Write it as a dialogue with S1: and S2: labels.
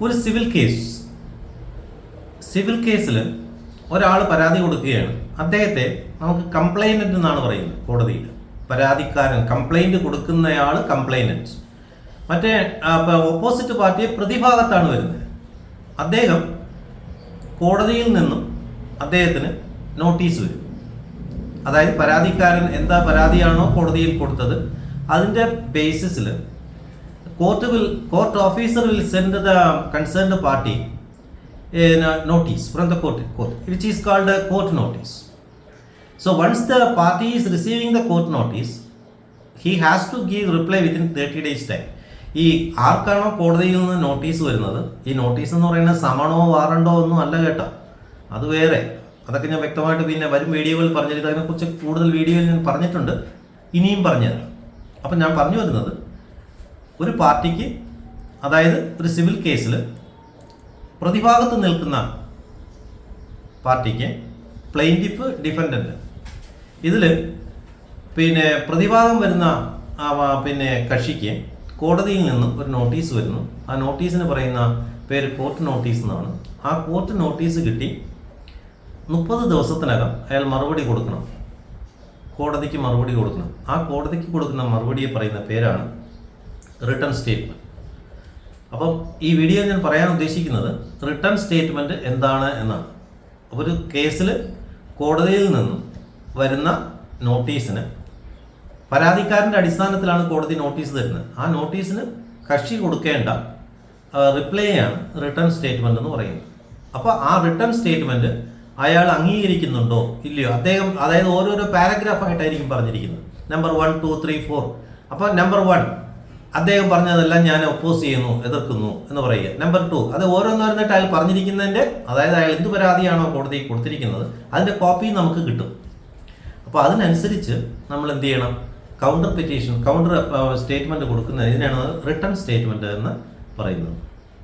S1: ഒരു സിവിൽ കേസിൽ ഒരാൾ പരാതി കൊടുക്കുകയാണ്. അദ്ദേഹത്തെ നമുക്ക് കംപ്ലൈനന്റ് എന്നാണ് പറയുന്നത് കോടതിയിൽ. പരാതിക്കാരൻ, കംപ്ലൈന്റ് കൊടുക്കുന്നയാൾ കംപ്ലൈനന്റ്. മറ്റേ ഓപ്പോസിറ്റ് പാർട്ടിയെ പ്രതിഭാഗത്താണ് വരുന്നത്. അദ്ദേഹം കോടതിയിൽ നിന്നും അദ്ദേഹത്തിന് നോട്ടീസ് വരും. അതായത് പരാതിക്കാരൻ എന്താ പരാതിയാണോ കോടതിയിൽ കൊടുത്തത് അതിൻ്റെ ബേസിസിൽ court officer will send the concerned party a notice from the court, which is called a court notice. So once the party is receiving the court notice, he has to give reply within 30 days time. ഈ ആർക്കാണോ കോടതിയിൽ നിന്ന് notice വരുന്നത്, ഈ notice എന്ന് പറയുന്നത് സമണോ warranto ഒന്നും അല്ല കേട്ടോ, അത് വേറെ. അതൊക്കെ ഞാൻ വ്യക്തമായിട്ട് പിന്നെ വരും വീഡിയോകളിൽ പറഞ്ഞിട്ട് അതിനെക്കുറിച്ച് കൂടുതൽ വീഡിയോയിൽ ഞാൻ പറഞ്ഞിട്ടുണ്ട്, ഇനിയും പറഞ്ഞുതരാം. അപ്പം ഞാൻ പറഞ്ഞു വരുന്നത്, ഒരു പാർട്ടിക്ക്, അതായത് ഒരു സിവിൽ കേസിൽ പ്രതിഭാഗത്ത് നിൽക്കുന്ന പാർട്ടിക്ക് പ്ലെയിൻറ്റിഫ്, ഡിഫൻഡൻറ്റ്, ഇതിൽ പിന്നെ പ്രതിഭാഗം വരുന്ന കക്ഷിക്ക് കോടതിയിൽ നിന്നും ഒരു നോട്ടീസ് വരുന്നു. ആ നോട്ടീസിന് പറയുന്ന പേര് കോർട്ട് നോട്ടീസ് എന്നാണ്. ആ കോർട്ട് നോട്ടീസ് കിട്ടി 30 ദിവസത്തിനകം അയാൾ മറുപടി കൊടുക്കണം, കോടതിക്ക് മറുപടി കൊടുക്കണം. ആ കോടതിക്ക് കൊടുക്കുന്ന മറുപടിയെ പറയുന്ന പേരാണ് റിട്ടേൺ സ്റ്റേറ്റ്മെൻറ്റ്. അപ്പം ഈ വീഡിയോ ഞാൻ പറയാൻ ഉദ്ദേശിക്കുന്നത് റിട്ടേൺ സ്റ്റേറ്റ്മെൻറ്റ് എന്താണ് എന്നാണ്. ഒരു കേസിൽ കോടതിയിൽ നിന്നും വരുന്ന നോട്ടീസിന് പരാതിക്കാരൻ്റെ അടിസ്ഥാനത്തിലാണ് കോടതി നോട്ടീസ് തരുന്നത്. ആ നോട്ടീസിന് കക്ഷി കൊടുക്കേണ്ട റിപ്ലൈയാണ് റിട്ടേൺ സ്റ്റേറ്റ്മെൻറ്റ് എന്ന് പറയുന്നത്. അപ്പോൾ ആ റിട്ടേൺ സ്റ്റേറ്റ്മെൻറ്റ് അയാൾ അംഗീകരിക്കുന്നുണ്ടോ ഇല്ലയോ, അദ്ദേഹം, അതായത് ഓരോരോ പാരഗ്രാഫായിട്ടായിരിക്കും പറഞ്ഞിരിക്കുന്നത്. നമ്പർ 1, 2, 3, 4. അപ്പോൾ നമ്പർ 1 അദ്ദേഹം പറഞ്ഞതെല്ലാം ഞാൻ ഒപ്പോസ് ചെയ്യുന്നു, എതിർക്കുന്നു എന്ന് പറയുക. നമ്പർ 2 അത് ഓരോന്നോരോന്നായിട്ട് അയാൾ പറഞ്ഞിരിക്കുന്നതിൻ്റെ, അതായത് അയാൾ എന്ത് പരാതിയാണോ കോടതിയിൽ കൊടുത്തിരിക്കുന്നത് അതിൻ്റെ കോപ്പി നമുക്ക് കിട്ടും. അപ്പോൾ അതിനനുസരിച്ച് നമ്മൾ എന്ത് ചെയ്യണം, കൗണ്ടർ സ്റ്റേറ്റ്മെൻറ്റ് കൊടുക്കുന്നത്. ഇതിനാണ് റിട്ടേൺ സ്റ്റേറ്റ്മെൻറ്റ് എന്ന് പറയുന്നത്.